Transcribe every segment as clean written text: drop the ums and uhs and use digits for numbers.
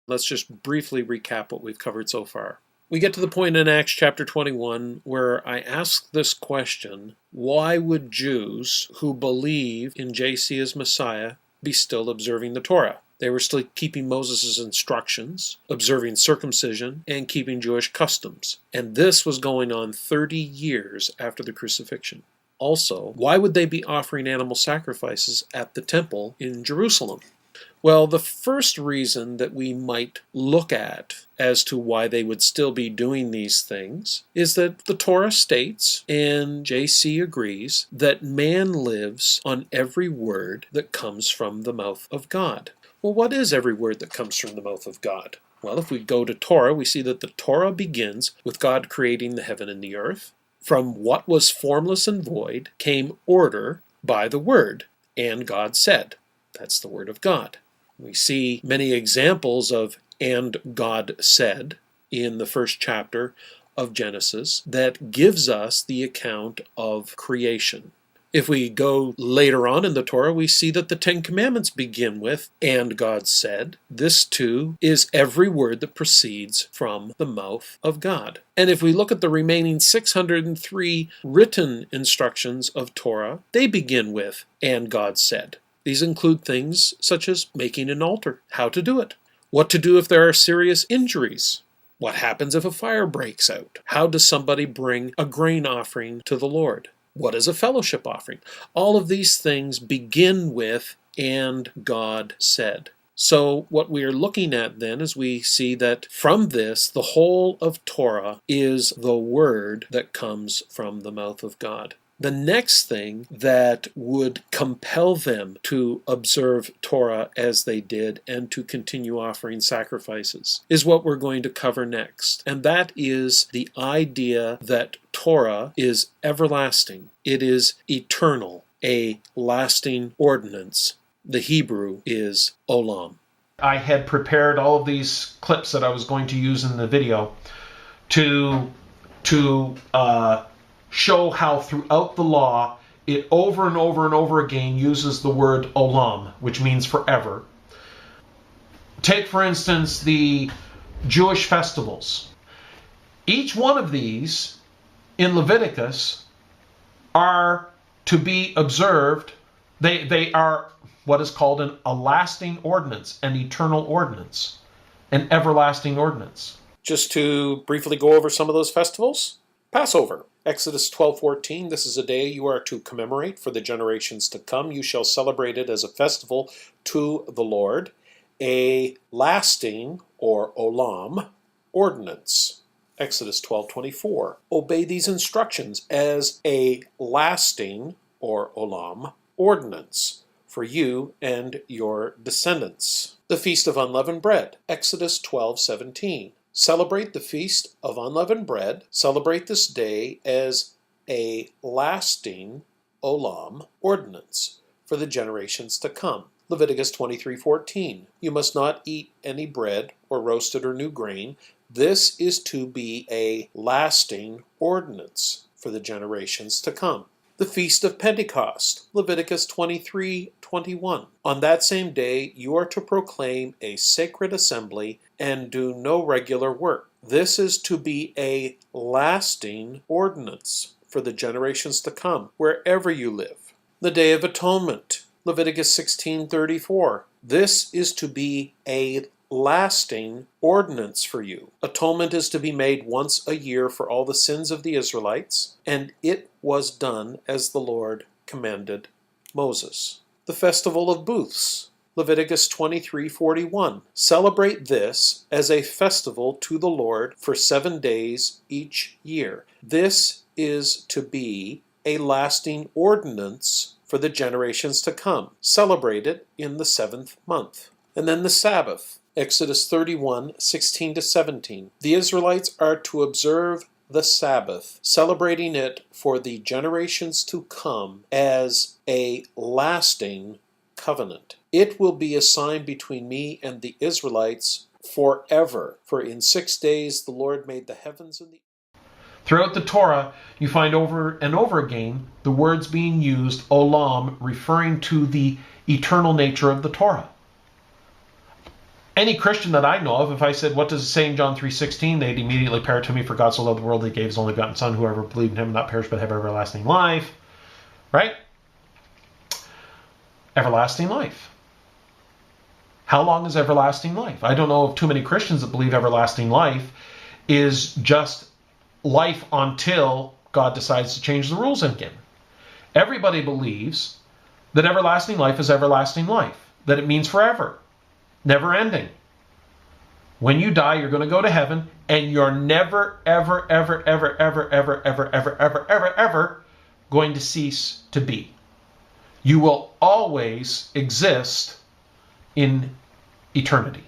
Let's just briefly recap what we've covered so far. We get to the point in Acts chapter 21 where I ask this question: why would Jews who believe in JC as Messiah be still observing the Torah? They were still keeping Moses' instructions, observing circumcision, and keeping Jewish customs. And this was going on 30 years after the crucifixion. Also, why would they be offering animal sacrifices at the temple in Jerusalem? Well, the first reason that we might look at as to why they would still be doing these things is that the Torah states, and JC agrees, that man lives on every word that comes from the mouth of God. Well, what is every word that comes from the mouth of God? Well, if we go to Torah, we see that the Torah begins with God creating the heaven and the earth. From what was formless and void came order by the word, and God said. That's the word of God. We see many examples of "and God said" in the first chapter of Genesis that gives us the account of creation. If we go later on in the Torah, we see that the Ten Commandments begin with "and God said." This too is every word that proceeds from the mouth of God. And if we look at the remaining 603 written instructions of Torah, they begin with "and God said." These include things such as making an altar, how to do it, what to do if there are serious injuries, what happens if a fire breaks out, how does somebody bring a grain offering to the Lord, what is a fellowship offering. All of these things begin with "and God said." So what we are looking at then is we see that from this, the whole of Torah is the word that comes from the mouth of God. The next thing that would compel them to observe Torah as they did and to continue offering sacrifices is what we're going to cover next. And that is the idea that Torah is everlasting. It is eternal, a lasting ordinance. The Hebrew is Olam. I had prepared all of these clips that I was going to use in the video to show how throughout the law it over and over and over again uses the word olam, which means forever. Take, for instance, the Jewish festivals. Each one of these in Leviticus are to be observed. They are what is called a lasting ordinance, an eternal ordinance, an everlasting ordinance. Just to briefly go over some of those festivals. Passover. Exodus 12:14, this is a day you are to commemorate for the generations to come. You shall celebrate it as a festival to the Lord, a lasting, or olam, ordinance. Exodus 12:24, obey these instructions as a lasting, or olam, ordinance for you and your descendants. The Feast of Unleavened Bread. Exodus 12:17. Celebrate the Feast of Unleavened Bread. Celebrate this day as a lasting olam ordinance for the generations to come. Leviticus 23:14. You must not eat any bread or roasted or new grain. This is to be a lasting ordinance for the generations to come. The Feast of Pentecost. Leviticus 23:21. On that same day you are to proclaim a sacred assembly and do no regular work. This is to be a lasting ordinance for the generations to come, wherever you live. The Day of Atonement. Leviticus 16:34. This is to be a lasting ordinance for you. Atonement is to be made once a year for all the sins of the Israelites, and it was done as the Lord commanded Moses. The Festival of Booths. Leviticus 23:41. Celebrate this as a festival to the Lord for 7 days each year. This is to be a lasting ordinance for the generations to come. Celebrate it in the 7th month. And then the Sabbath. Exodus 31:16-17. The Israelites are to observe the Sabbath, celebrating it for the generations to come as a lasting covenant. It will be a sign between me and the Israelites forever, for in 6 days the Lord made the heavens and the earth. Throughout the Torah, you find over and over again the words being used, olam, referring to the eternal nature of the Torah. Any Christian that I know of, if I said, what does it say in John 3:16, they'd immediately parrot to me, for God so loved the world that he gave his only begotten Son, whoever believed in him not perish but have everlasting life. Right? Everlasting life. How long is everlasting life? I don't know of too many Christians that believe everlasting life is just life until God decides to change the rules again. Everybody believes that everlasting life is everlasting life, that it means forever, never ending. When you die, you're going to go to heaven, and you're never, ever, ever, ever, ever, ever, ever, ever, ever, ever, ever going to cease to be. You will always exist in eternity.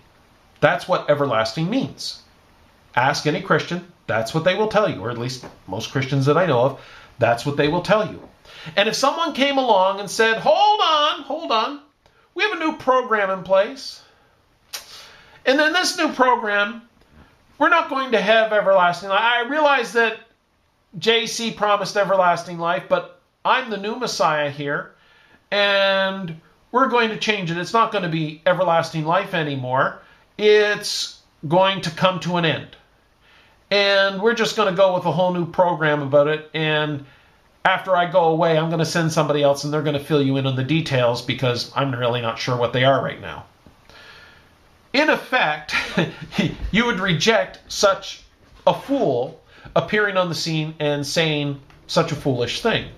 That's what everlasting means. Ask any Christian, that's what they will tell you, or at least most Christians that I know of, that's what they will tell you. And if someone came along and said, hold on, we have a new program in place, and in this new program, we're not going to have everlasting life. I realize that JC promised everlasting life, but I'm the new Messiah here, and we're going to change it. It's not going to be everlasting life anymore. It's going to come to an end. And we're just going to go with a whole new program about it. And after I go away, I'm going to send somebody else, and they're going to fill you in on the details, because I'm really not sure what they are right now. In effect, you would reject such a fool appearing on the scene and saying such a foolish thing.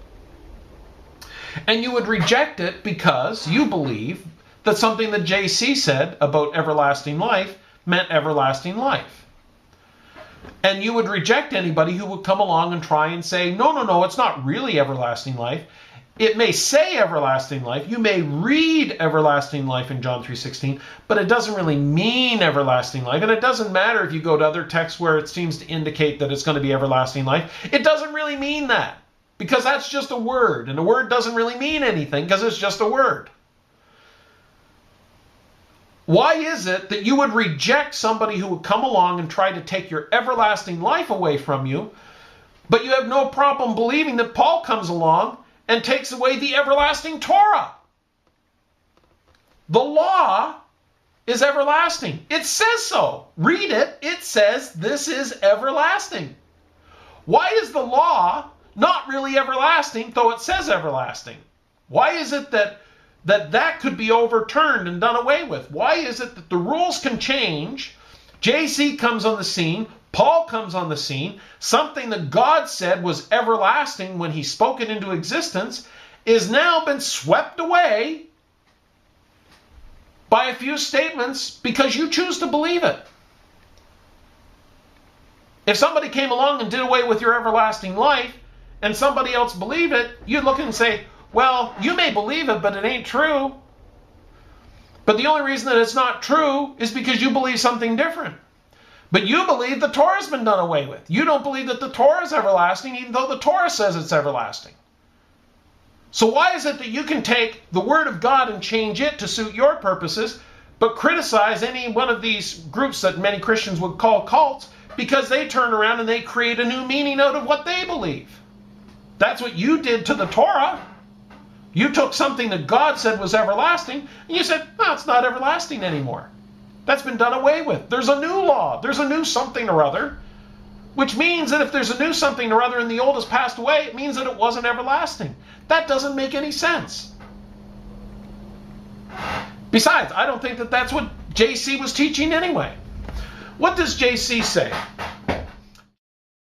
And you would reject it because you believe that something that JC said about everlasting life meant everlasting life. And you would reject anybody who would come along and try and say, no, it's not really everlasting life. It may say everlasting life. You may read everlasting life in John 3:16, but it doesn't really mean everlasting life. And it doesn't matter if you go to other texts where it seems to indicate that it's going to be everlasting life. It doesn't really mean that, because that's just a word. And a word doesn't really mean anything because it's just a word. Why is it that you would reject somebody who would come along and try to take your everlasting life away from you, but you have no problem believing that Paul comes along and takes away the everlasting Torah? The law is everlasting. It says so. Read it. It says this is everlasting. Why is the law not really everlasting, though it says everlasting? Why is it that could be overturned and done away with? Why is it that the rules can change? JC comes on the scene. Paul comes on the scene. Something that God said was everlasting when he spoke it into existence is now been swept away by a few statements because you choose to believe it. If somebody came along and did away with your everlasting life and somebody else believed it, you'd look and say, well, you may believe it, but it ain't true. But the only reason that it's not true is because you believe something different. But you believe the Torah's been done away with. You don't believe that the Torah is everlasting, even though the Torah says it's everlasting. So why is it that you can take the Word of God and change it to suit your purposes, but criticize any one of these groups that many Christians would call cults because they turn around and they create a new meaning out of what they believe? That's what you did to the Torah. You took something that God said was everlasting, and you said, no, it's not everlasting anymore. That's been done away with. There's a new law. There's a new something or other, which means that if there's a new something or other and the old has passed away, it means that it wasn't everlasting. That doesn't make any sense. Besides, I don't think that that's what JC was teaching anyway. What does JC say?